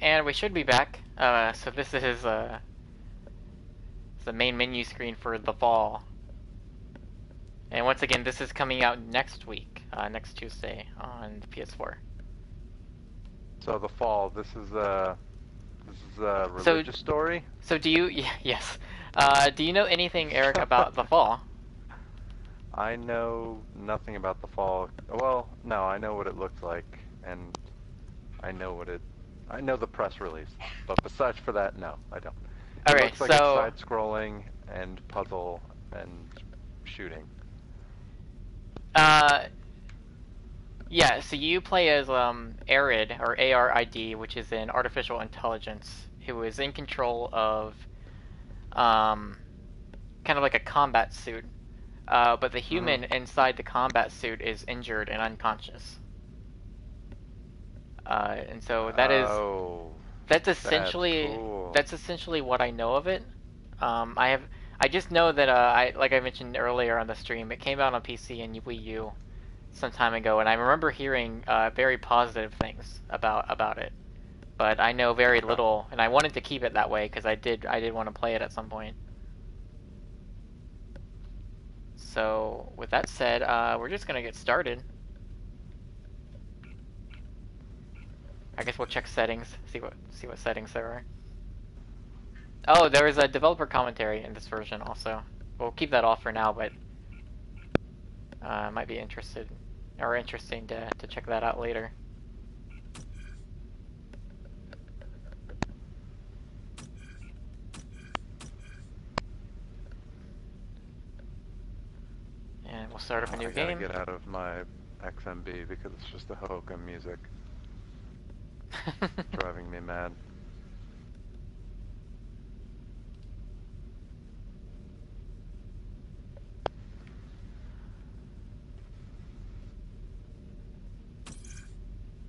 and we should be back. So this is the main menu screen for the fall. And once again, this is coming out next week, next Tuesday on the PS4. So the fall. This is a religious story. So do you? Yes. Do you know anything, Eric, about the fall? I know nothing about the fall. Well, no, I know what it looks like, and I know the press release. But besides for that, no, I don't. It looks like it's side-scrolling and puzzle and shooting. Yeah. So you play as Arid or ARID, which is an artificial intelligence who is in control of kind of like a combat suit. But the human inside the combat suit is injured and unconscious. And so that's essentially what I know of it. I just know that like I mentioned earlier on the stream, it came out on PC and Wii U some time ago, and I remember hearing very positive things about it. But I know very little, and I wanted to keep it that way because I did want to play it at some point. So, with that said, we're just gonna get started. I guess we'll check settings, see what settings there are. Oh, there is a developer commentary in this version also. We'll keep that off for now, but might be interesting to check that out later. And we'll start up a new game. I gotta get out of my XMB because it's just the Hokum music. Driving me mad.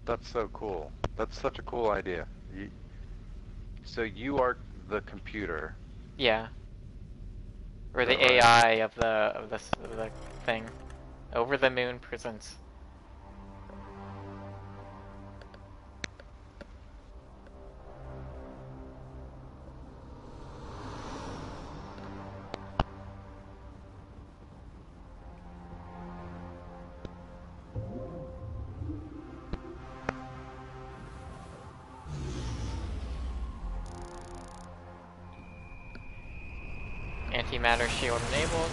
That's so cool. That's such a cool idea. So you are the computer. Yeah. Or the AI of the thing. Over the Moon presents. Antimatter shield enabled.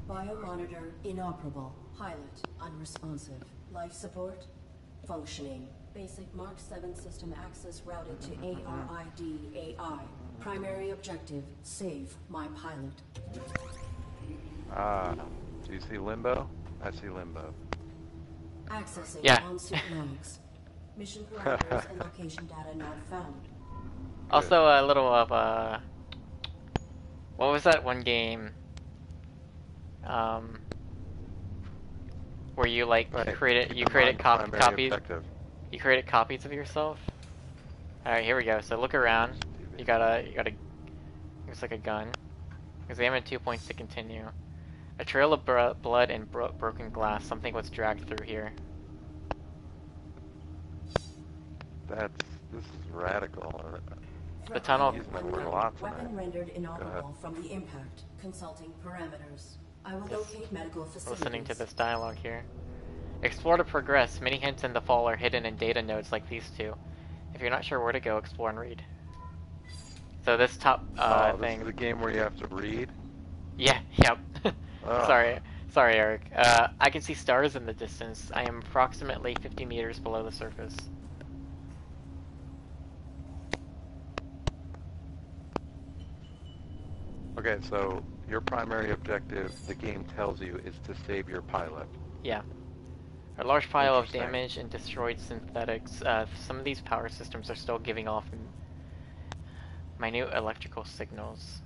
Biomonitor inoperable. Pilot unresponsive. Life support functioning. Basic Mark 7 system access routed to ARID AI. Primary objective, save my pilot. Do you see Limbo? I see Limbo. Accessing on-suit logs. Mission parameters and location data not found. Also a little of what was that one game? Where you created copies. You created copies of yourself. All right, here we go. So look around. You gotta. Looks like a gun. Examine 2 points to continue. A trail of blood and broken glass. Something was dragged through here. This is radical. The tunnel. Weapon rendered inoperable from the impact. Consulting parameters. I will locate medical facilities. Listening to this dialogue here. Explore to progress. Many hints in the fall are hidden in data nodes like these two. If you're not sure where to go, explore and read. So this top thing. This is the game where you have to read? Yeah, yep. Sorry, Eric. I can see stars in the distance. I am approximately 50 meters below the surface. Okay, so your primary objective, the game tells you, is to save your pilot. Yeah. A large pile of Interesting. damaged and destroyed synthetics. Some of these power systems are still giving off minute electrical signals.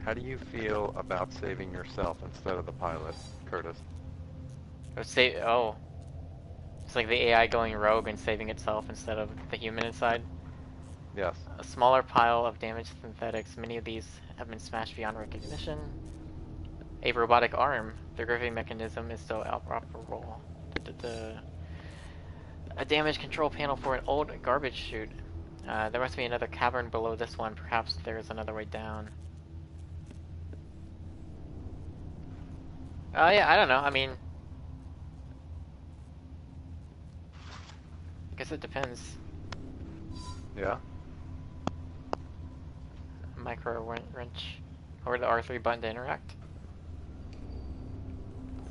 How do you feel about saving yourself instead of the pilot, Curtis? Oh, it's like the AI going rogue and saving itself instead of the human inside. Yes. A smaller pile of damaged synthetics. Many of these have been smashed beyond recognition. A robotic arm. The gripping mechanism is still operable. A damage control panel for an old garbage chute. There must be another cavern below this one. Perhaps there is another way down. Yeah, I don't know. I mean, I guess it depends. Yeah. Micro wrench. Or the R3 button to interact.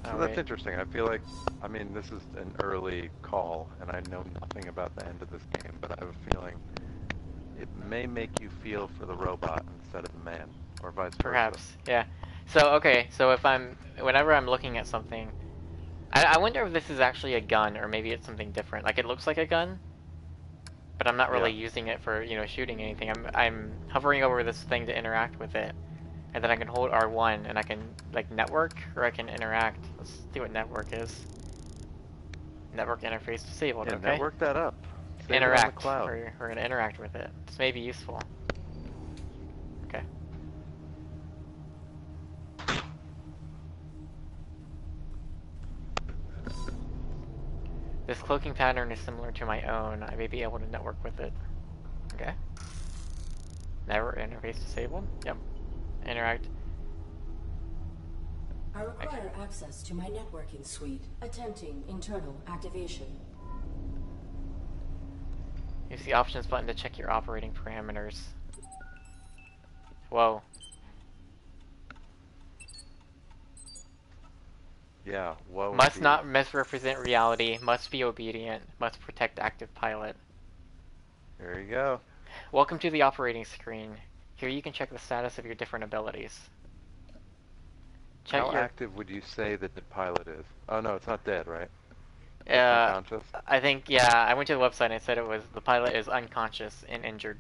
So that's interesting. I feel like, I mean, this is an early call, and I know nothing about the end of this game, but I have a feeling it may make you feel for the robot instead of the man, or vice versa. Perhaps, yeah. So, okay, so whenever I'm looking at something, I wonder if this is actually a gun, or maybe it's something different. Like, it looks like a gun, but I'm not really using it for, shooting anything. I'm hovering over this thing to interact with it. And then I can hold R1 and I can, like, network, or I can interact. Let's see what network is. Network interface disabled, yeah, okay? Network that up. Save Interact. it on the cloud. We're gonna interact with it. This may be useful. Okay. This cloaking pattern is similar to my own. I may be able to network with it. Okay. Network interface disabled? Yep. Interact. I require access to my networking suite. Attempting internal activation. Use the options button to check your operating parameters. Whoa. Yeah, whoa. Must indeed. not misrepresent reality. Must be obedient. Must protect active pilot. There you go. Welcome to the operating screen. Here you can check the status of your different abilities. How active would you say that the pilot is? Oh no, it's not dead, right? Unconscious? I think, yeah, I went to the website and it said the pilot is unconscious and injured.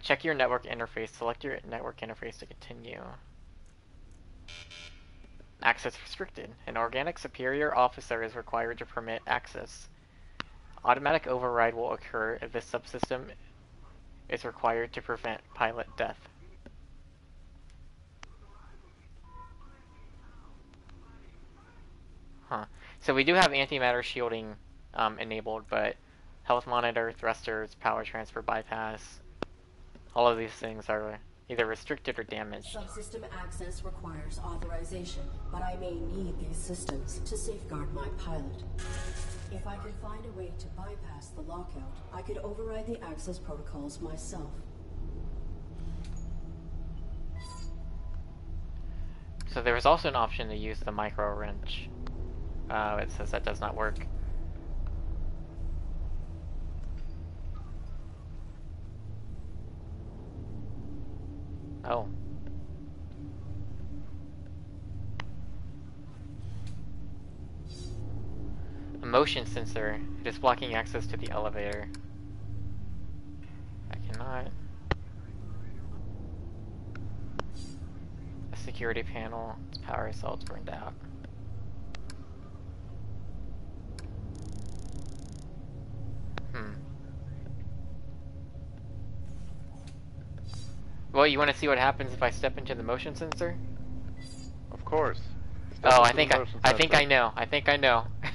Check your network interface. Select your network interface to continue. Access restricted. An organic superior officer is required to permit access. Automatic override will occur if this subsystem is required to prevent pilot death. Huh. So we do have antimatter shielding enabled, but health monitor, thrusters, power transfer bypass, all of these things are either restricted or damaged. Subsystem access requires authorization, but I may need these systems to safeguard my pilot. If I could find a way to bypass the lockout, I could override the access protocols myself. So there was also an option to use the micro wrench. It says that does not work. Oh. A motion sensor. It is blocking access to the elevator. I cannot. A security panel. Its power cell's burned out. Well, you want to see what happens if I step into the motion sensor? Of course. Oh, I think I know. I think I know. It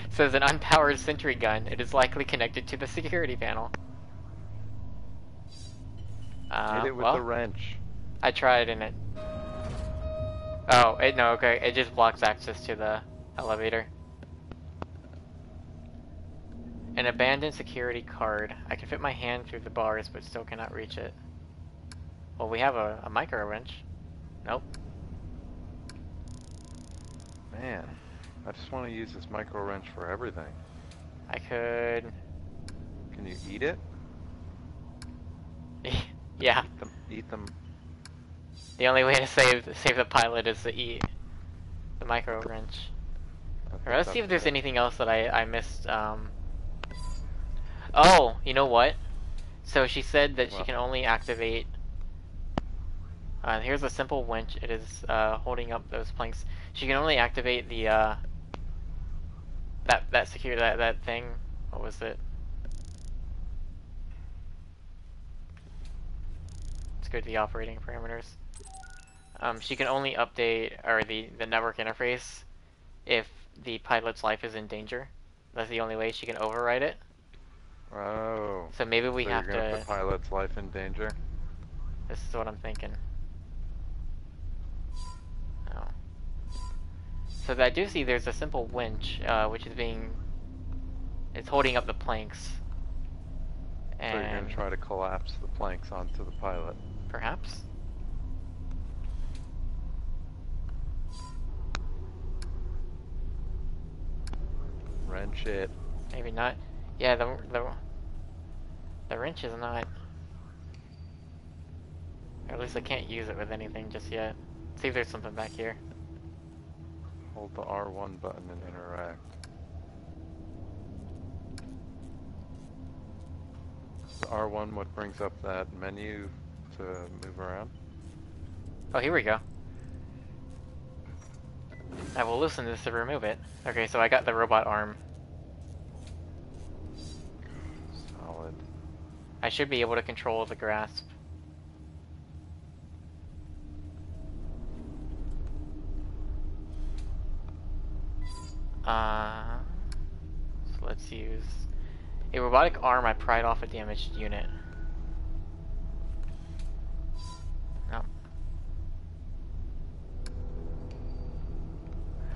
says an unpowered sentry gun. It is likely connected to the security panel. Hit it with the wrench. I tried and it... Oh, no, okay. It just blocks access to the elevator. An abandoned security card. I can fit my hand through the bars, but still cannot reach it. Well, we have a micro wrench. Nope. Man, I just want to use this micro wrench for everything. I could... Can you eat it? Yeah. Eat them. The only way to save the pilot is to eat the micro wrench. Alright, let's see if there's anything else that I missed. Oh, you know what? So she said that she can only activate... here's a simple winch. It is holding up those planks. She can only activate the that thing. What was it? Let's go to the operating parameters. She can only update or the network interface if the pilot's life is in danger. That's the only way she can override it. Oh. So maybe we have you're gonna put pilot's life in danger? This is what I'm thinking. Oh. So I do see there's a simple winch, which is it's holding up the planks. And so you're gonna try to collapse the planks onto the pilot. Perhaps? Wrench it. Maybe not. Yeah, the wrench is not. Or at least I can't use it with anything just yet. Let's see if there's something back here. Hold the R1 button and interact. Is R1 what brings up that menu to move around? Oh, here we go. I will loosen this to remove it. Okay, so I got the robot arm. Solid. I should be able to control the grasp. So let's use a robotic arm. I pried off a damaged unit. No.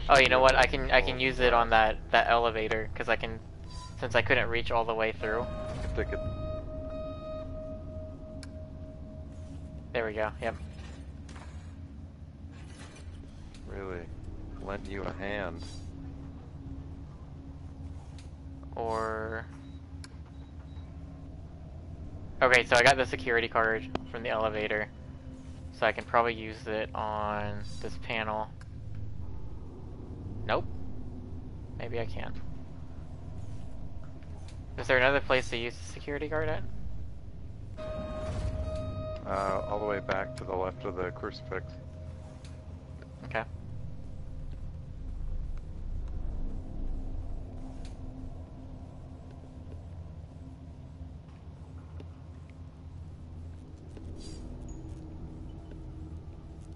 Oh, you know what? I can use it on that elevator because since I couldn't reach all the way through. Stick it. There we go. Yep. Really lent you a hand. Or... Okay, so I got the security card from the elevator. So I can probably use it on this panel. Nope. Maybe I can. Is there another place to use the security card at? All the way back to the left of the crucifix. Okay.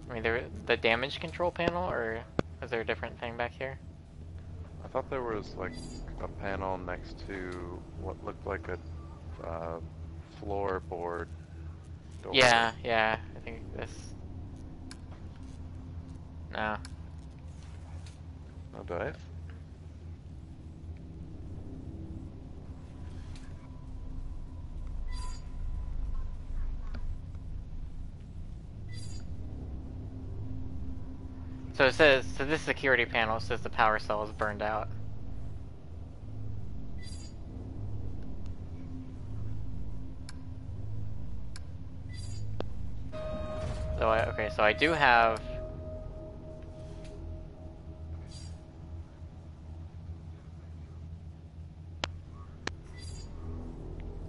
I mean, the damage control panel, or is there a different thing back here? I thought there was like a panel next to what looked like a floorboard door. Yeah, I think this... No. No dice? So it says, so this security panel says the power cell is burned out. So okay, so I do have...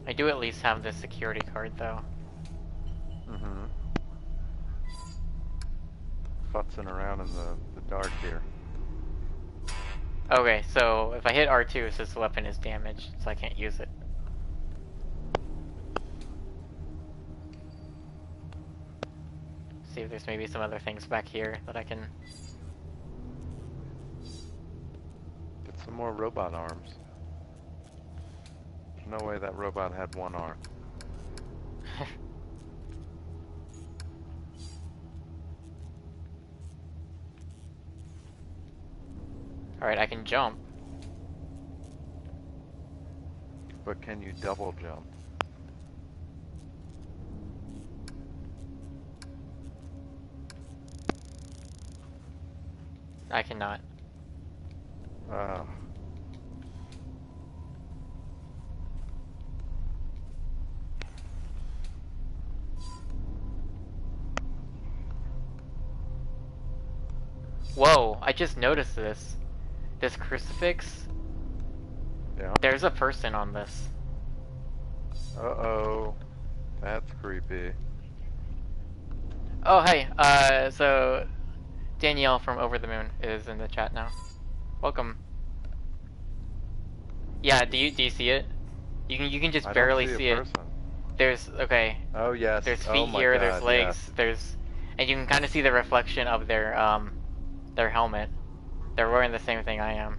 I do at least have this security card though. Mm-hmm. Futzing around in the dark here. Okay, so if I hit R2, it says the weapon is damaged, so I can't use it. See if there's maybe some other things back here that I can... Get some more robot arms. There's no way that robot had one arm. Alright, I can jump. But can you double jump? I cannot. Whoa, I just noticed this. This crucifix. Yeah. There's a person on this. Uh-oh. That's creepy. Oh, hey. So Danielle from Over the Moon is in the chat now. Welcome. Yeah, do you see it? You can just I don't barely see see a it. person. There's okay. Oh yes. There's Oh feet my here. There's God. legs. Yes. And you can kind of see the reflection of their helmet. They're wearing the same thing I am.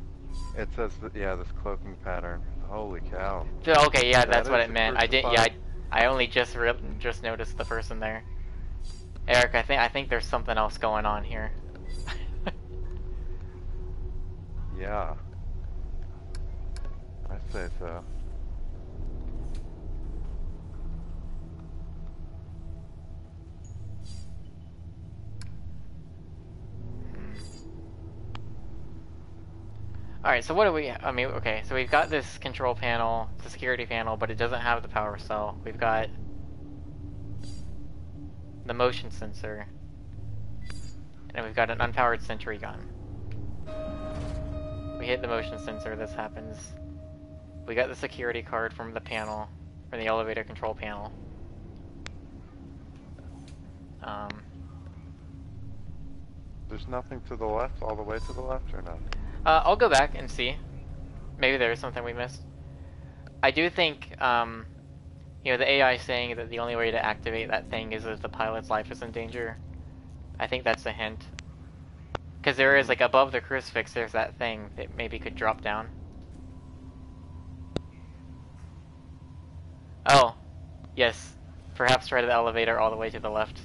It says that, yeah, this cloaking pattern. Holy cow. So, okay, yeah, That that's what is it a meant. I didn't. Yeah, crucified. I only just noticed the person there. Eric, I think there's something else going on here. Yeah. I say so. Alright, so what do we... I mean, okay, so we've got this control panel, the security panel, but it doesn't have the power cell. We've got the motion sensor. And we've got an unpowered sentry gun. We hit the motion sensor, this happens. We got the security card from the panel, from the elevator control panel. There's nothing to the left, all the way to the left, or no? I'll go back and see. Maybe there's something we missed. I do think, you know, the AI saying that the only way to activate that thing is if the pilot's life is in danger. I think that's a hint. Because there is, like, above the crucifix, there's that thing that maybe could drop down. Oh, yes. Perhaps try the elevator all the way to the left.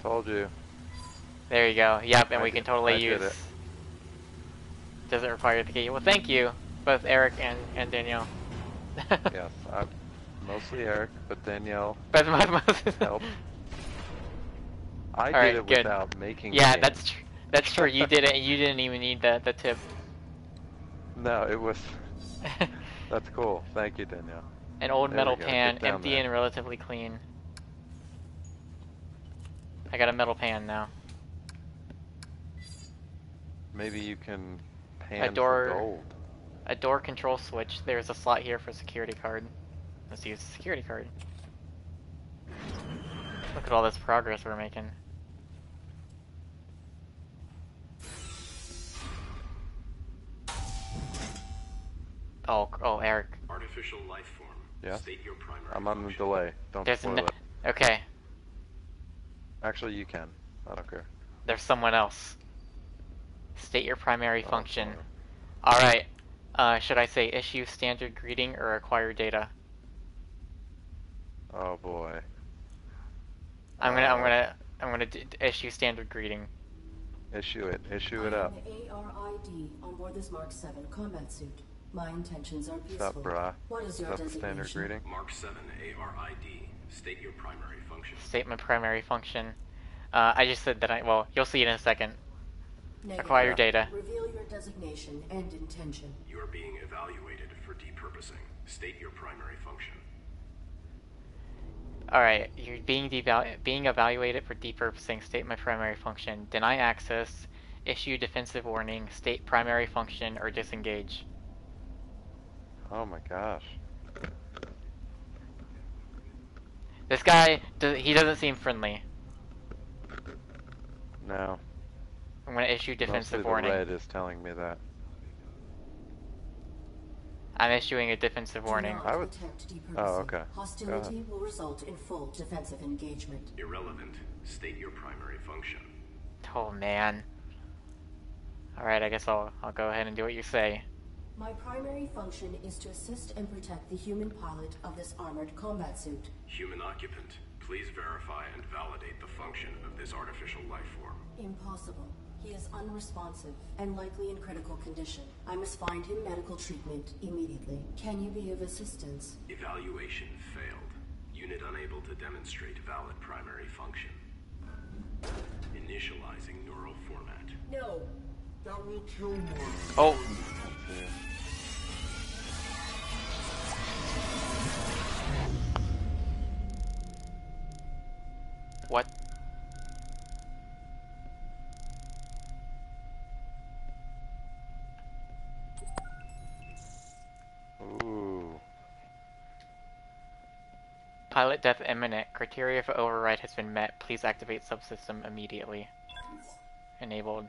Told you. There you go. Yep, and we can totally I use... did it. Doesn't require the key. Well, thank you, both Eric and Danielle. Yes, I'm mostly Eric, but Danielle But helped. I did Alright, it good. without making Yeah, the game. that's true. You did it. You didn't even need the tip. No, it was... That's cool. Thank you, Danielle. An old There metal we go. pan, Get down empty there. and relatively clean. I got a metal pan now. Maybe you can pan door- for gold. A door control switch. There's a slot here for security card. Let's use the security card. Look at all this progress we're making. Oh, Eric. Artificial life form. Yeah? State your primary I'm on the function. delay. Don't There's spoil it. okay. Actually, you can. I don't care. There's someone else. State your primary Oh, function. sorry. Alright. Should I say issue standard greeting or acquire data? Oh boy. I'm gonna issue standard greeting. Issue it. Issue it I up. am the ARID on board this Mark 7 combat suit. My intentions are What's up, peaceful. brah? What is Is your that the designation? standard greeting? Mark 7 ARID. State your primary function. State my primary function. I just said that well, you'll see it in a second. Negative. Acquire data. Reveal your designation and intention. You are being evaluated for depurposing. State your primary function. Alright, you're being evaluated for depurposing. State my primary function. Deny access. Issue defensive warning. State primary function or disengage. Oh my gosh. This guy, he doesn't seem friendly. No. I'm gonna issue defensive Mostly warning. the red is telling me that. I'm issuing a defensive warning. Do I not would- attempt depurposing. Oh, okay. Hostility will result in full defensive engagement. Irrelevant. State your primary function. Oh man. Alright, I guess I'll go ahead and do what you say. My primary function is to assist and protect the human pilot of this armored combat suit. Human occupant. Please verify and validate the function of this artificial life form. Impossible. He is unresponsive and likely in critical condition. I must find him medical treatment immediately. Can you be of assistance? Evaluation failed. Unit unable to demonstrate valid primary function. Initializing neural format. No. That will kill more. Oh, what? Pilot death imminent. Criteria for override has been met. Please activate subsystem immediately. Enabled.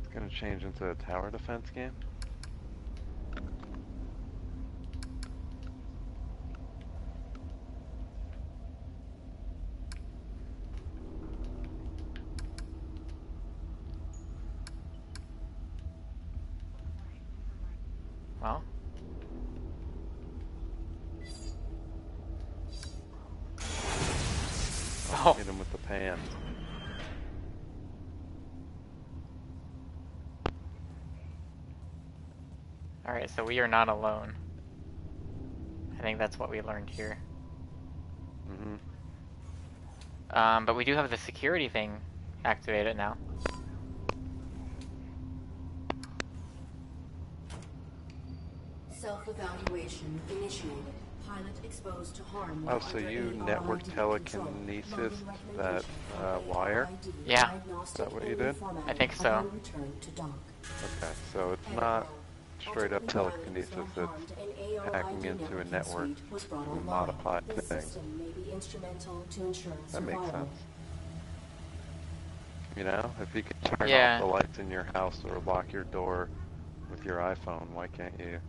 It's gonna change into a tower defense game? Well. Oh. Hit him with the pan. Alright, so we are not alone. I think that's what we learned here. But we do have the security thing activated now. Self-evaluation initiated. Pilot exposed to harm. Oh, so you network telekinesis that wire? Yeah. Is that what you did? I think so. Okay, so it's not straight up telekinesis, it's hacking into a network to modify things. That makes sense. You know, if you can turn off the lights in your house or lock your door with your iPhone, why can't you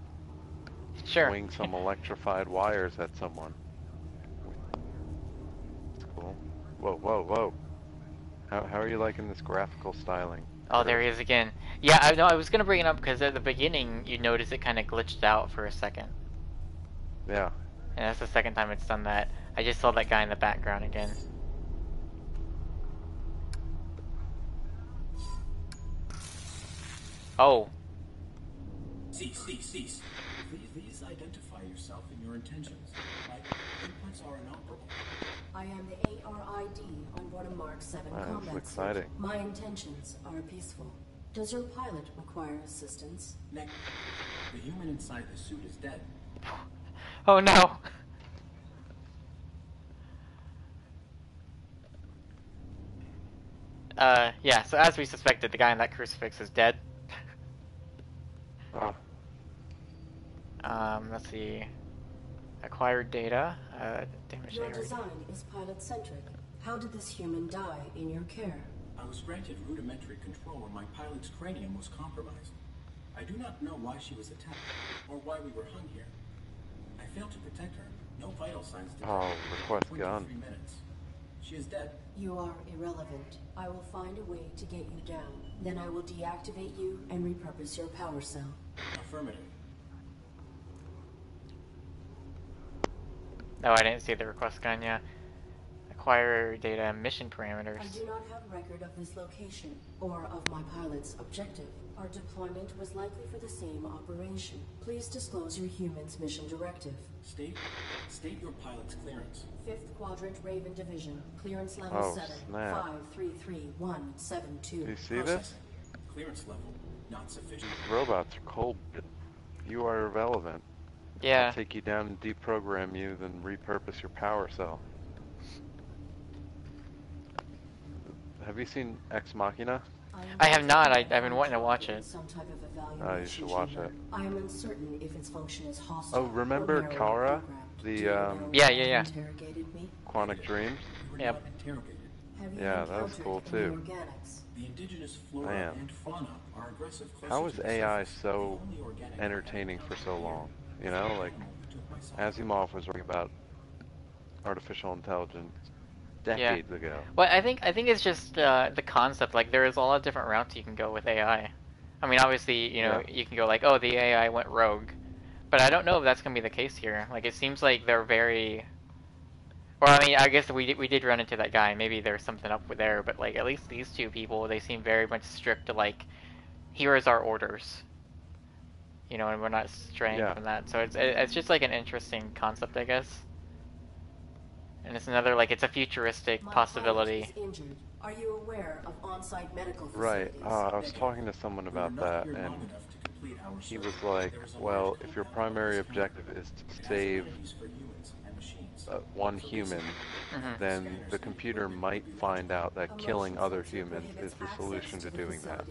swing some electrified wires at someone? That's cool. Whoa, whoa, whoa. How are you liking this graphical styling? Oh, there he is again. Yeah, I was gonna bring it up because at the beginning you notice it kind of glitched out for a second. Yeah. And that's the second time it's done that. I just saw that guy in the background again. Oh. Cease. Please identify yourself and your intentions. My inputs are inoperable. I am the ARID on board a Mark 7 combat suit. My intentions are peaceful. Does your pilot require assistance? Nick, the human inside the suit is dead. Oh no! Yeah, so as we suspected, the guy in that crucifix is dead. Oh. Let's see. Acquired data. Damage Your area. design is pilot-centric. How did this human die in your care? I was granted rudimentary control when my pilot's cranium was compromised. I do not know why she was attacked, or why we were hung here. I failed to protect her. No vital signs detected. Oh, request gun. 23 minutes. She is dead. You are irrelevant. I will find a way to get you down. Then I will deactivate you and repurpose your power cell. Affirmative. Oh, I didn't see the request gun, yeah. Acquire data mission parameters. I do not have record of this location, or of my pilot's objective. Our deployment was likely for the same operation. Please disclose your human's mission directive. State your pilot's clearance. 5th Quadrant Raven Division. Clearance level 7. Snap. 533172. Do you see this? Clearance level not sufficient. These robots are cold. You are irrelevant. Yeah. I'll take you down and deprogram you, then repurpose your power cell. Have you seen Ex Machina? I have not. I've been wanting to watch it. Oh, you should watch it. I am uncertain if its function is hostile. Oh, remember Kara? The Yeah. Quantic Dreams? Yep. Yeah, that was cool too. The indigenous flora and fauna are aggressive. How was AI so entertaining for so long? You know, like Asimov was writing about artificial intelligence decades ago. Well, I think it's just the concept. Like, there's a lot of different routes you can go with AI. I mean, obviously, you know, you can go like, oh, the AI went rogue, but I don't know if that's gonna be the case here. Like, it seems like they're very. Or I mean, I guess we did run into that guy. Maybe there's something up with there, but like at least these two people, they seem very much strict to like, here is our orders. You know, and we're not straying from that. So it's just like an interesting concept, I guess. And it's another like it's a futuristic possibility. Are you aware of on-site medical facilities? Right. I was talking to someone about that, and he was like, "Well, if your primary objective is to save one human, then the computer might find out that killing other humans is the solution to doing that.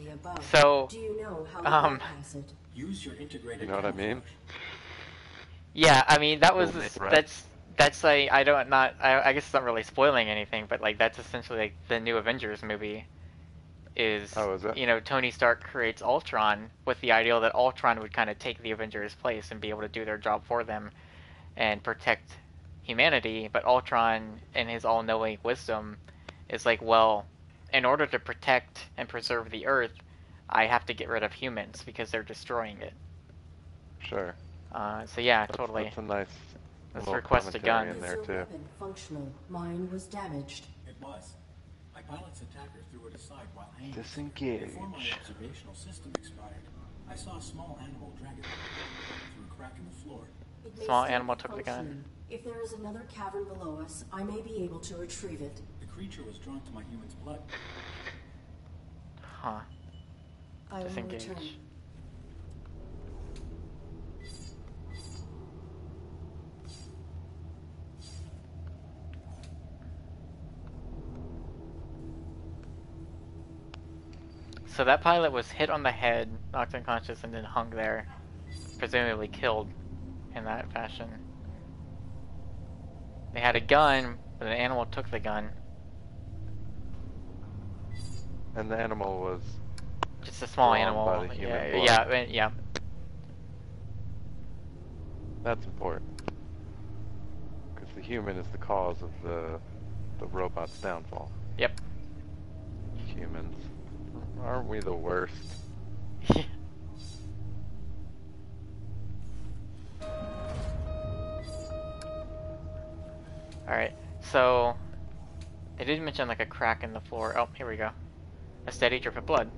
So, Do you know how to bypass it? Use your integrated You know what I mean? yeah, I mean that was Building threat. that's like I guess it's not really spoiling anything, but like that's essentially like the new Avengers movie. Is Oh, is it? you know, Tony Stark creates Ultron with the ideal that Ultron would kind of take the Avengers' place and be able to do their job for them and protect humanity. But Ultron, in his all-knowing wisdom, is like, well, in order to protect and preserve the Earth, I have to get rid of humans because they're destroying it. Sure. So yeah, totally. That's a nice Let's little request a commentary gun. in there Is too. your weapon functional? Mine was damaged. It was. My pilot's attacker threw it aside while hanging. Disengage. Before my observational system expired, I saw a small animal drag it through a crack in the floor. It may Small still animal be took the gun. functioning. If there is another cavern below us, I may be able to retrieve it. The creature was drawn to my human's blood. Huh. I will Disengage. return. So that pilot was hit on the head, knocked unconscious, and then hung there, presumably killed in that fashion. They had a gun, but an animal took the gun. And the animal was Just a small drawn animal. by the human blood. Yeah. That's important. Because the human is the cause of the robot's downfall. Yep. Humans. Aren't we the worst? Alright, so they did mention like a crack in the floor. Oh, here we go. A steady drip of blood.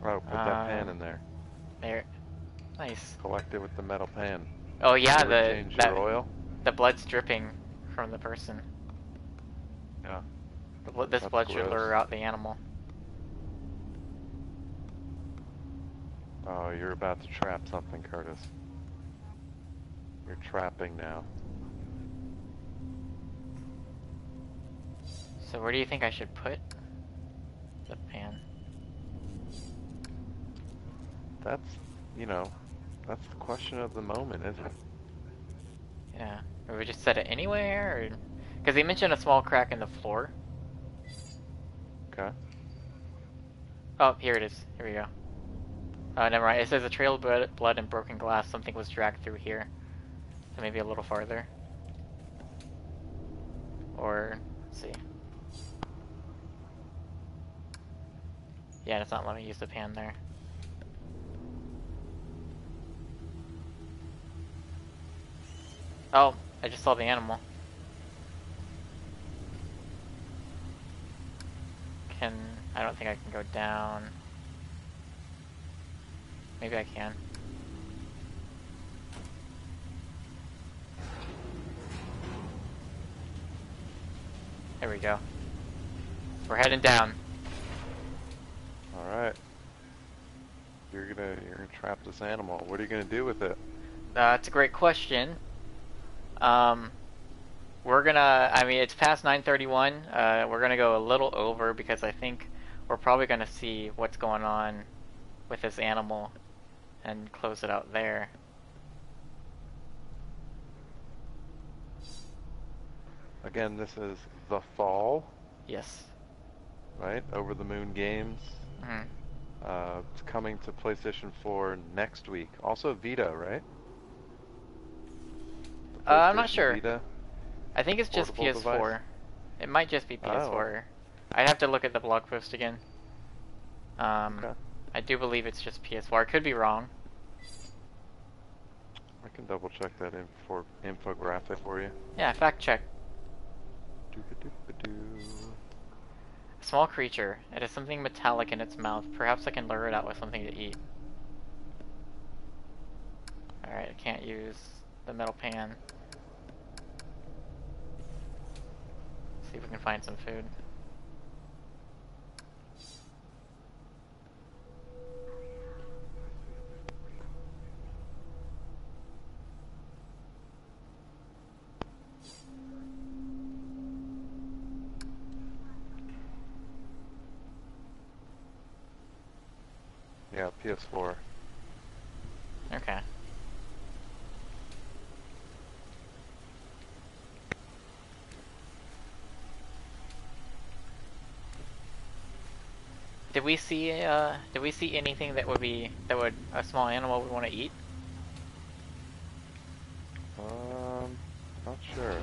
Oh, put that pan in there. There. Nice. Collect it with the metal pan. Oh yeah, Ever change your oil? the blood's dripping from the person. Yeah. This That's blood should gross. lure out the animal. Oh, you're about to trap something, Curtis. You're trapping now. So where do you think I should put the pan? That's, you know, that's the question of the moment, isn't it? Yeah. Or we just set it anywhere? Because they mentioned a small crack in the floor. Okay. Oh, here it is. Here we go. Never mind. It says a trail of blood and broken glass. Something was dragged through here. So maybe a little farther. Or, let's see. Yeah, it's not letting me use the pan there. Oh, I just saw the animal. I don't think I can go down. Maybe I can. There we go. We're heading down. Alright. You're gonna trap this animal. What are you gonna do with it? That's a great question. I mean, it's past 9:31. We're gonna go a little over because I think we're probably gonna see what's going on with this animal and close it out there. Again, this is The Fall, Yes. right? Over the Moon Games. Mhm. It's coming to PlayStation 4 next week. Also Vita, right? The I'm not PlayStation sure. Vita. I think it's just Portable PS4. device? It might just be PS4. Oh. I'd have to look at the blog post again. Okay. I do believe it's just PS4. I could be wrong. I can double check that infographic for you. Yeah, fact check. Doo-ba-doo-ba-doo. A small creature. It has something metallic in its mouth. Perhaps I can lure it out with something to eat. Alright, I can't use the metal pan. See if we can find some food. PS4. Okay. Did we see anything that would a small animal would want to eat? Not sure.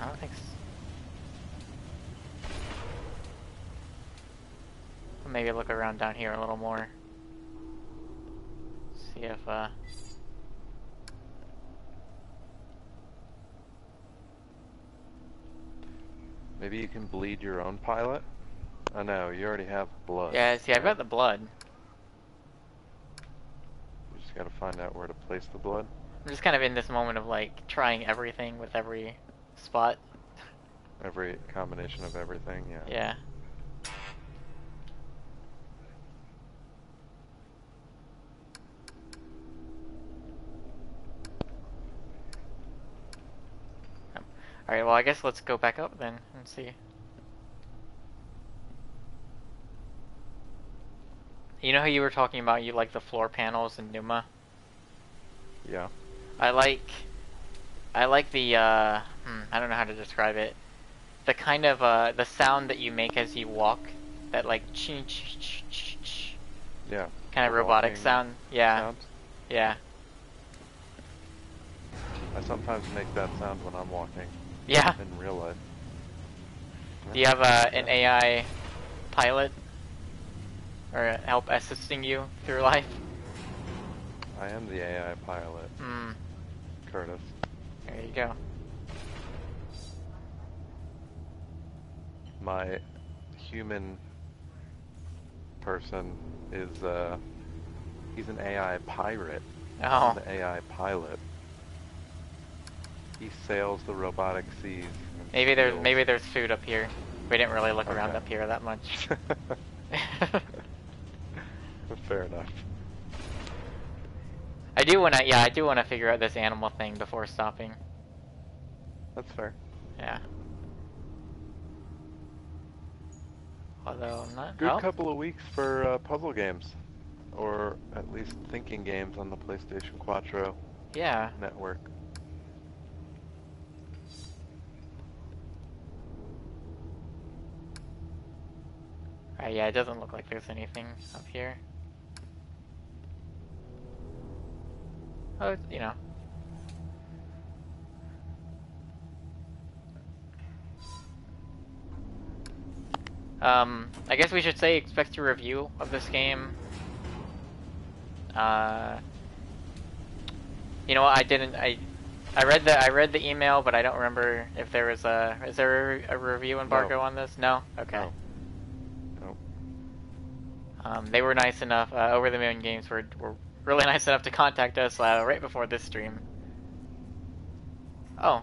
I don't think so. Maybe look around down here a little more. See if Maybe you can bleed your own pilot? Oh no, you already have blood. yeah, see, I've right? got the blood. You just gotta find out where to place the blood. I'm just kind of in this moment of like trying everything with every spot. Every combination of everything, yeah. Yeah. Alright, well I guess let's go back up then and see. You know how you were talking about you like the floor panels in Numa? Yeah. I like the I don't know how to describe it. The kind of the sound that you make as you walk, that like ching ch ch ch ch Yeah. kind of The robotic walking sound. Yeah. sound. Yeah. I sometimes make that sound when I'm walking Yeah. in real life. Do you have an AI pilot or help assisting you through life? I am the AI pilot, Curtis. There you go. My human person is, he's an AI pirate. Oh. I'm the AI pilot. He sails the robotic seas. Maybe there's food up here. We didn't really look around Okay. up here that much. Fair enough. I do wanna figure out this animal thing before stopping. That's fair. Yeah. Although I'm not. Good Oh. couple of weeks for puzzle games, or at least thinking games on the PlayStation Quattro Yeah. network. Yeah, it doesn't look like there's anything up here. Oh, you know. I guess we should say expect a review of this game. You know what? I read the email, but I don't remember if there was is there a review embargo on this? No. Okay. No. They were nice enough. Over the Moon Games were really nice enough to contact us right before this stream. Oh,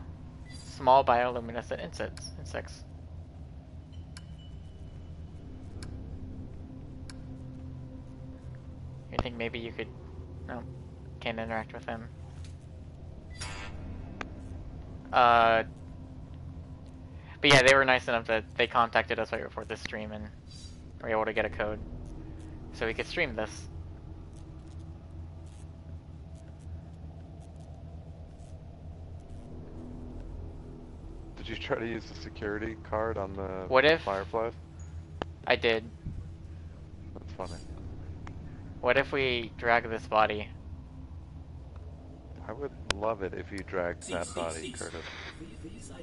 small bioluminescent insects. You think maybe you could? No, can't interact with them. But yeah, they were nice enough that they contacted us right before this stream and were able to get a code so we could stream this. Did you try to use the security card on the What if Fireflies? I did? That's funny. What if we drag this body? I would love it if you dragged that body, Curtis.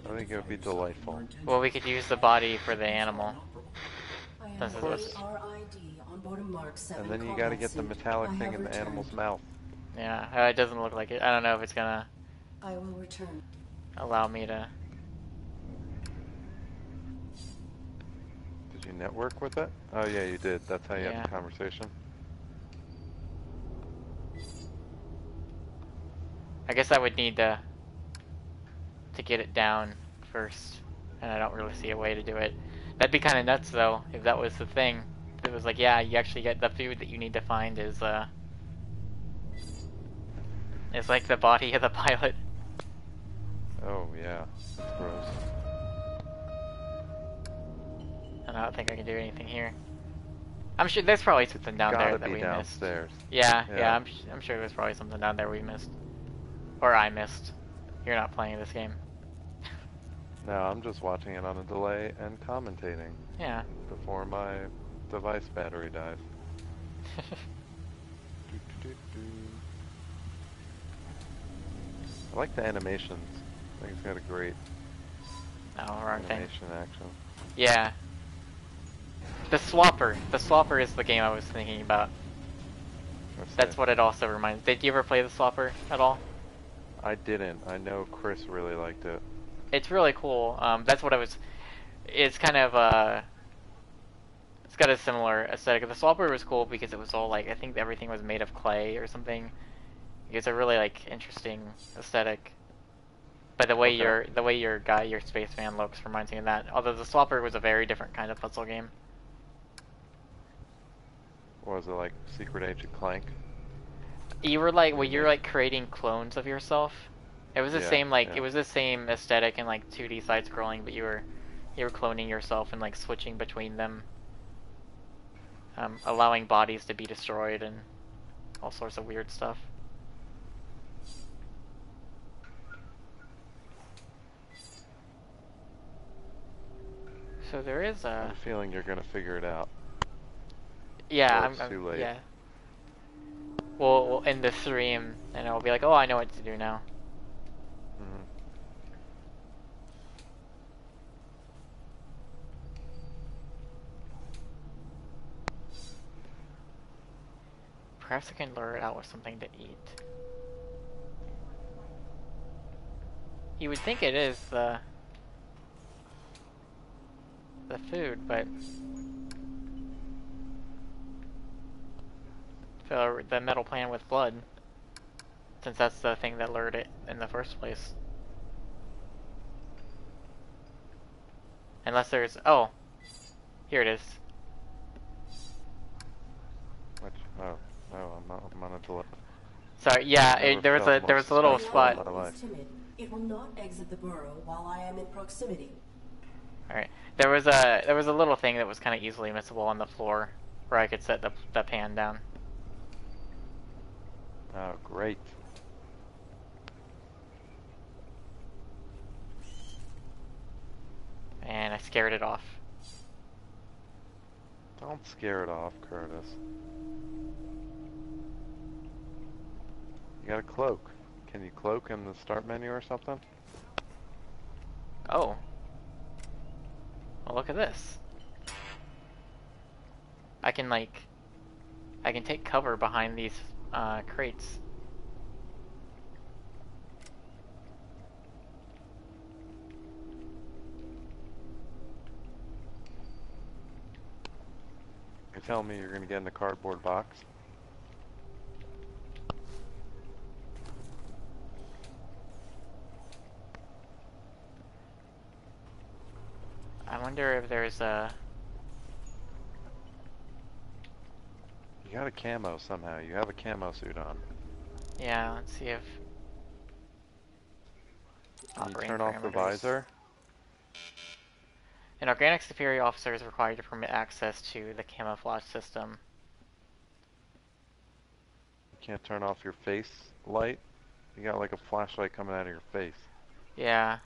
I think it would be delightful. Well, we could use the body for the animal. Of course. And then you gotta get the metallic thing in the animal's mouth. Yeah, it doesn't look like it. I don't know if it's gonna I will return. allow me to. Did you network with it? Oh yeah, you did. That's how you Yeah. had the conversation. I guess I would need to get it down first, and I don't really see a way to do it. That'd be kind of nuts, though, if that was the thing. If it was like, yeah, you actually get the food that you need to find is like the body of the pilot. Oh yeah, that's gross. And I don't think I can do anything here. I'm sure there's probably something down there Gotta that be we missed. downstairs. Yeah, I'm sure there's probably something down there we missed. Or I missed. You're not playing this game. No, I'm just watching it on a delay and commentating Yeah. before my device battery dies. I like the animations. I think it's got a great Wrong thing. animation action. Yeah. The Swapper. The Swapper is the game I was thinking about. That's what it also reminds. Did you ever play the Swapper at all? I didn't. I know Chris really liked it. It's really cool. That's what I was. It's kind of it's got a similar aesthetic. The Swapper was cool because it was all like, I think everything was made of clay or something. It's a really like interesting aesthetic. But the way your guy, your spaceman looks reminds me of that. Although the Swapper was a very different kind of puzzle game. Or was it like Secret Agent Clank? You were like, you're like creating clones of yourself. It was the same it was the same aesthetic and like 2D side scrolling, but you were cloning yourself and like switching between them, allowing bodies to be destroyed and all sorts of weird stuff. So there is a. I have a feeling you're gonna figure it out. Yeah, I'm too late. Yeah. We'll end the stream and I'll be like, oh, I know what to do now. Perhaps I can lure it out with something to eat. You would think it is the food, but the metal pan with blood, since that's the thing that lured it in the first place. Unless there's here it is. Which I'm on a delay. Sorry, yeah, there was a little spot. It will not exit the burrow while I am in proximity. Alright. There was a little thing that was kind of easily missable on the floor where I could set the pan down. Oh, great. And I scared it off. Don't scare it off, Curtis. You got a cloak. Can you cloak in the start menu or something? Oh. Well, look at this. I can take cover behind these crates. You're telling me you're gonna get in the cardboard box? I wonder if there's a... You got a camo somehow. You have a camo suit on. Yeah, let's see if... Can you turn off the visor? An organic superior officer is required to permit access to the camouflage system. You can't turn off your face light? You got like a flashlight coming out of your face. Yeah.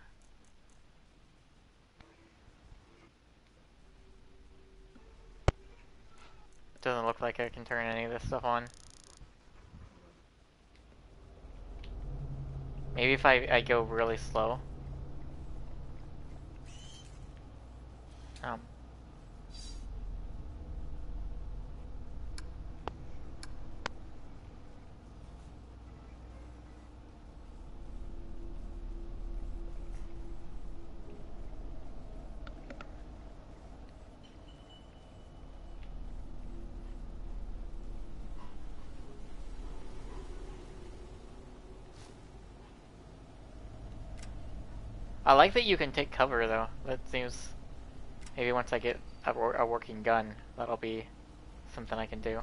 Doesn't look like I can turn any of this stuff on. Maybe if I go really slow. I like that you can take cover though. That seems... Maybe once I get a working gun, that'll be something I can do.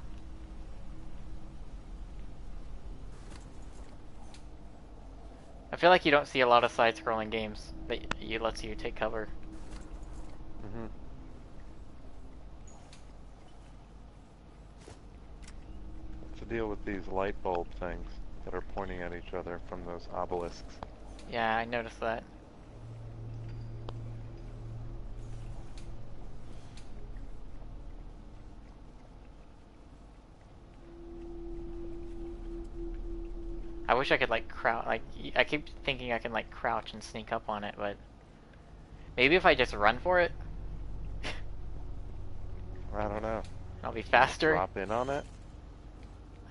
I feel like you don't see a lot of side-scrolling games that lets you take cover. deal with these light bulb things that are pointing at each other from those obelisks. Yeah, I noticed that. I wish I could like crouch. Like I keep thinking I can like crouch and sneak up on it, but maybe if I just run for it, I don't know. I'll be faster. Drop in on it?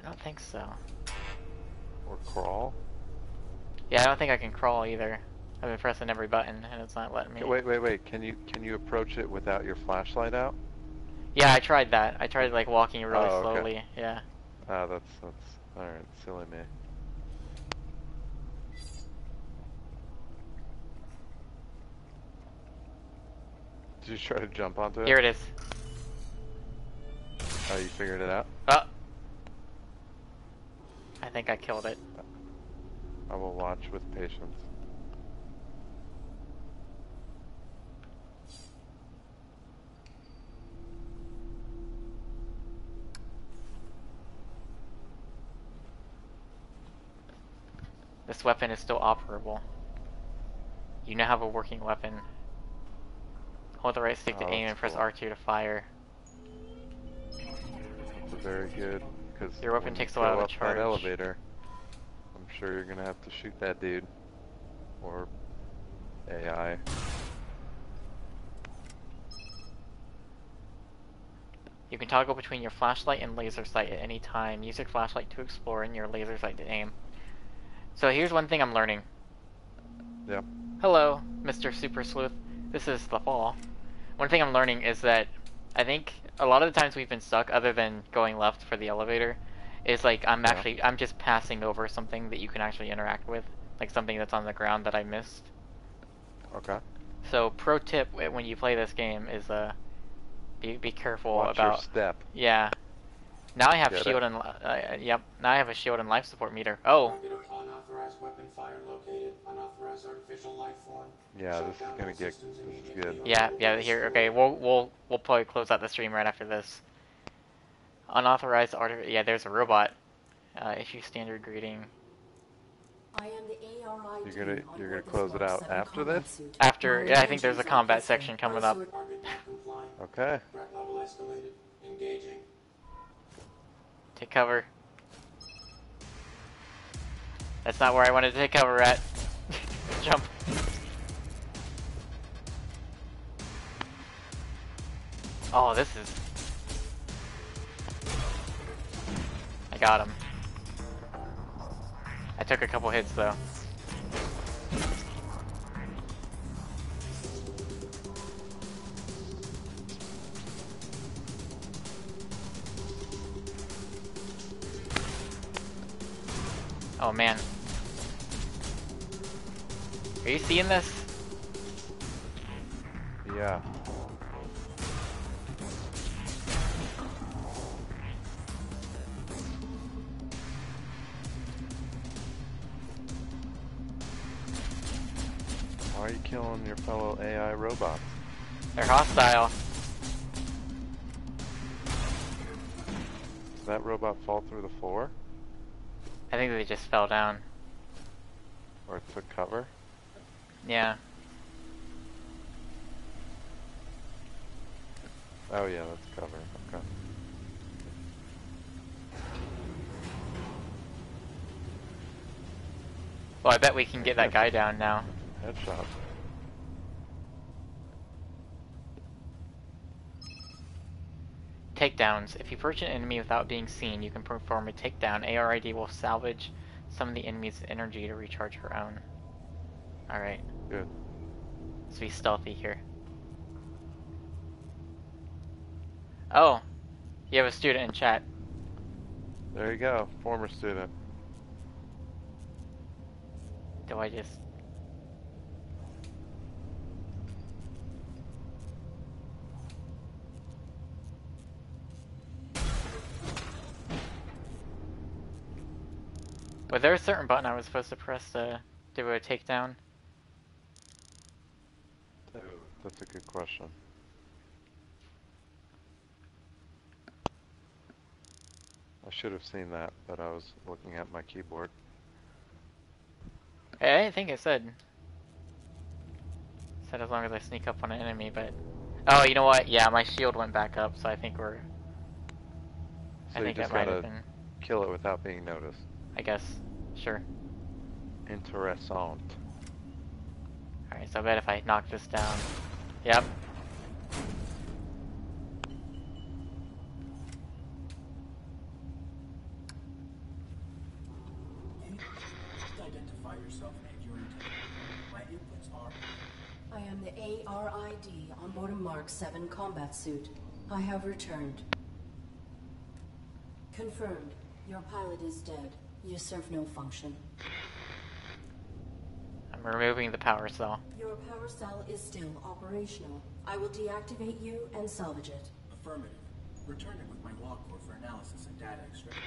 I don't think so. Or crawl? Yeah, I don't think I can crawl either. I've been pressing every button and it's not letting me. Wait. Can you approach it without your flashlight out? Yeah, I tried that. I tried like walking really Oh, okay. slowly. Yeah. That's alright, silly me. Did you try to jump onto it? Here it is. Oh, you figured it out? Oh. I think I killed it. I will watch with patience. This weapon is still operable. You now have a working weapon. Hold the right stick to aim and press cool. R2 to fire. That's very good, because Your weapon takes a while to charge. That elevator, I'm sure you're gonna have to shoot that dude. Or AI. You can toggle between your flashlight and laser sight at any time. Use your flashlight to explore and your laser sight to aim. So here's one thing I'm learning. Yep. Hello, Mr. Super Sleuth. This is the fall. One thing I'm learning is that I think a lot of the times we've been stuck, other than going left for the elevator, is like I'm just passing over something that you can actually interact with, like something that's on the ground that I missed. Okay. So pro tip when you play this game is be careful Watch about your step. Yeah. Now I have Get shield it? and yep. Now I have a shield and life support meter. Oh. Unauthorized weapon fire located. Unauthorized artificial life form. Yeah, this is good. Yeah. Here. Okay. We'll probably close out the stream right after this. Unauthorized Yeah, there's a robot. Issue standard greeting. I am the ARI You're gonna close it out after this? After, yeah, I think there's a combat section coming up. Okay. Threat level escalated. Engaging. Take cover. That's not where I wanted to take cover at. Jump. Oh, this is... I got him. I took a couple hits though. Oh man. Are you seeing this? Yeah. Why are you killing your fellow AI robots? They're hostile. Did that robot fall through the floor? I think they just fell down. Or it took cover? Yeah. Oh yeah, that's cover. Okay. Well, I bet we can get that guy down now. Headshot. Takedowns. If you approach an enemy without being seen, you can perform a takedown. ARID will salvage some of the enemy's energy to recharge her own. Alright. Good. Let's be stealthy here. Oh! You have a student in chat. There you go. Former student. Do I just... Was there a certain button I was supposed to press to do a takedown? That's a good question. I should have seen that, but I was looking at my keyboard. I didn't think it said as long as I sneak up on an enemy, but oh, you know what? Yeah, my shield went back up, so I think we're. So I you think just that might gotta have been. kill it without being noticed. I guess. Sure. Interessant. Alright, so I bet if I knock this down. Yep. Identify yourself and your intent. My inputs are. I am the ARID on board a Mark 7 combat suit. I have returned. Confirmed. Your pilot is dead. You serve no function. I'm removing the power cell. Your power cell is still operational. I will deactivate you and salvage it. Affirmative. Return it with my log core for analysis and data extraction.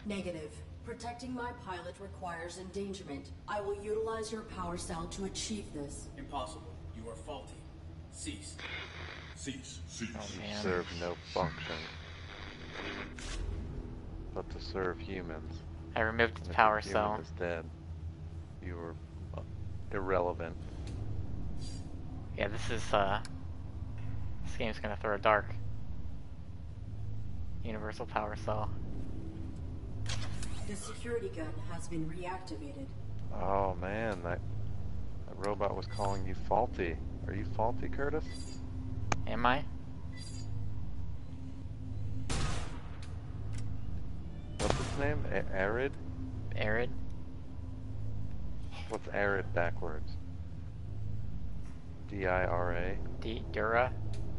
Negative. Protecting my pilot requires endangerment. I will utilize your power cell to achieve this. Impossible. You are faulty. Cease. Cease. Oh man. Serve no function, but to serve humans. I removed And the if power a human cell. is dead, you are irrelevant. Yeah, this game's gonna throw a dark. Universal power cell. The security gun has been reactivated. Oh man, that robot was calling you faulty. Are you faulty, Curtis? Am I? What's his name? Arid? Arid? What's arid backwards? D-I-R-A? Dura?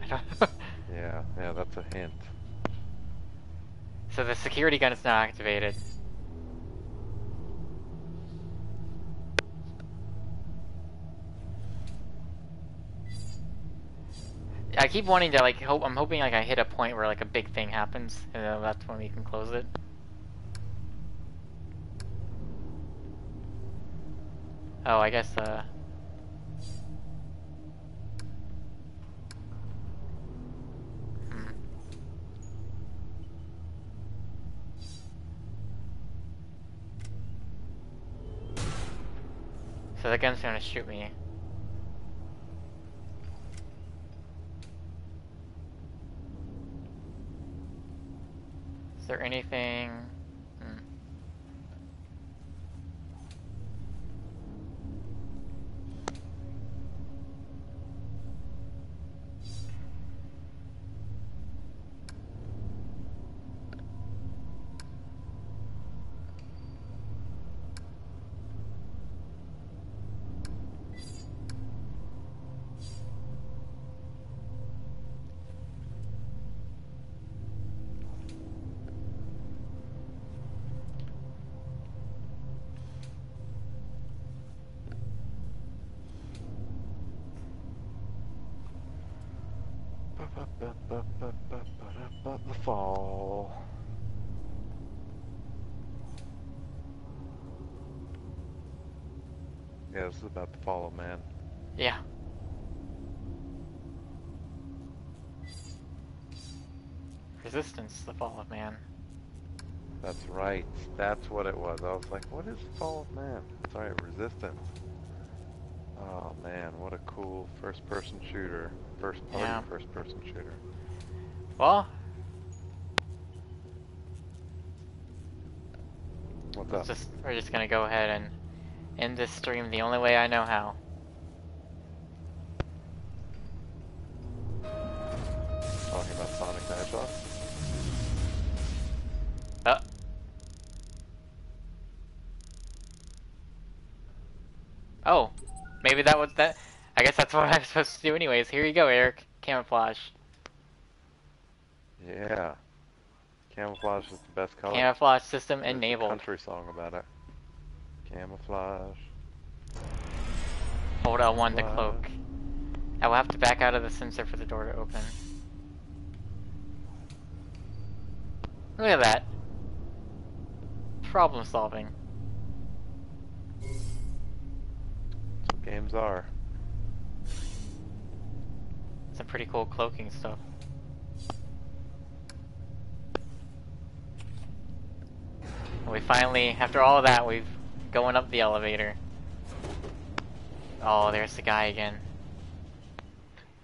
I don't know. Yeah, that's a hint. So the security gun is now activated. I keep wanting to like I'm hoping like I hit a point where like a big thing happens, and then that's when we can close it. Oh, I guess So the gun's gonna shoot me. Is there anything? The fall. Yeah, this is about the fall of man. Yeah. Resistance, the fall of man. That's right. That's what it was. I was like, what is fall of man? That's right, resistance. Oh man, what a cool first-person shooter. First-party first-person shooter. Well, What's up? we're just gonna go ahead and end this stream the only way I know how. Talking about Sonic the Hedgehog? Oh, maybe that was that. I guess that's what I'm supposed to do anyways. Here you go, Eric. Camouflage. Yeah. Camouflage is the best color. Camouflage system There's a enabled. country song about it. Camouflage. Hold L1 to cloak. I will have to back out of the sensor for the door to open. Look at that. Problem solving. That's what games are. Some pretty cool cloaking stuff. We finally, after all of that, we've going up the elevator. Oh, there's the guy again.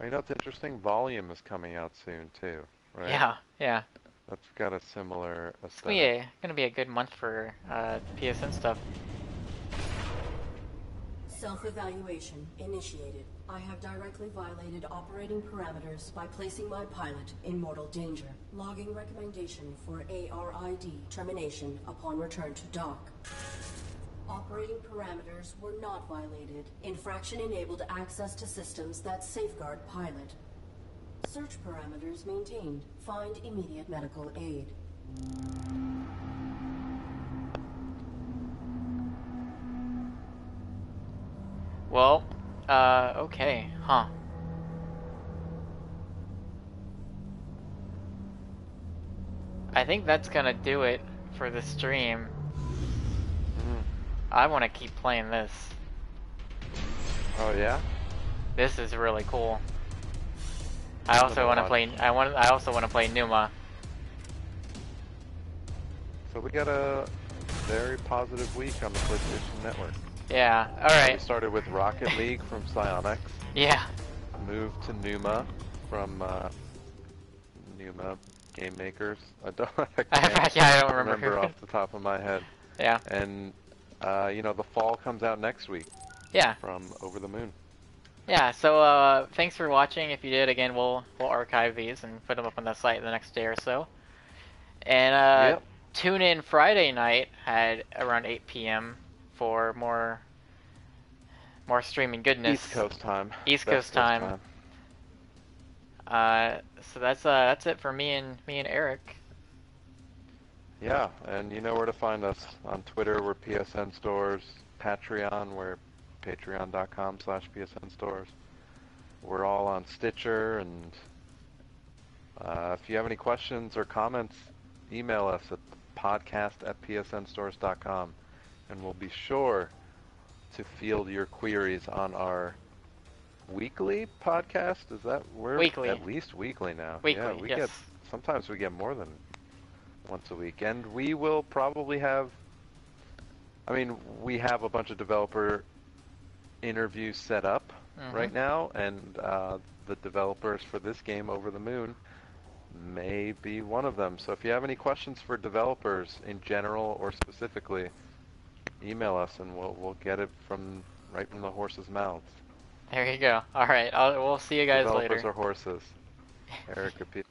You know, it's interesting. Volume is coming out soon too, right? Yeah, yeah. That's got a similar It's aesthetic. gonna be a good month for PSN stuff. Self-evaluation initiated. I have directly violated operating parameters by placing my pilot in mortal danger. Logging recommendation for ARID termination upon return to dock. Operating parameters were not violated. Infraction enabled access to systems that safeguard pilot. Search parameters maintained. Find immediate medical aid. Well, okay, huh. I think that's gonna do it for the stream. I want to keep playing this. Oh yeah? This is really cool. I also want to play. I also want to play Numa. So we got a very positive week on the PlayStation Network. Yeah. All right. We started with Rocket League from Psyonix. Yeah. Moved to Numa from Numa Game Makers. I don't remember off the top of my head. Yeah. And you know, the fall comes out next week. Yeah. From Over the Moon. Yeah. So thanks for watching. If you did, again, we'll archive these and put them up on the site the next day or so. And tune in Friday night at around 8 p.m. for more streaming goodness. East Coast time. East Coast time. So that's it for me and Eric. Yeah, and you know where to find us. On Twitter, we're PSNStores. Patreon, we're patreon.com/PSNStores. We're all on Stitcher, and if you have any questions or comments, email us at podcast@psnstores.com, and we'll be sure to field your queries on our weekly podcast. Is that weekly? At least weekly now. Weekly, yeah, we yes. get sometimes we get more than once a week, and we will probably have. I mean, we have a bunch of developer interviews set up right now, and the developers for this game, Over the Moon, may be one of them. So if you have any questions for developers in general or specifically, email us and we'll get it right from the horse's mouths. There you go. All right, we'll see you guys later. Developers are horses. Eric, repeat.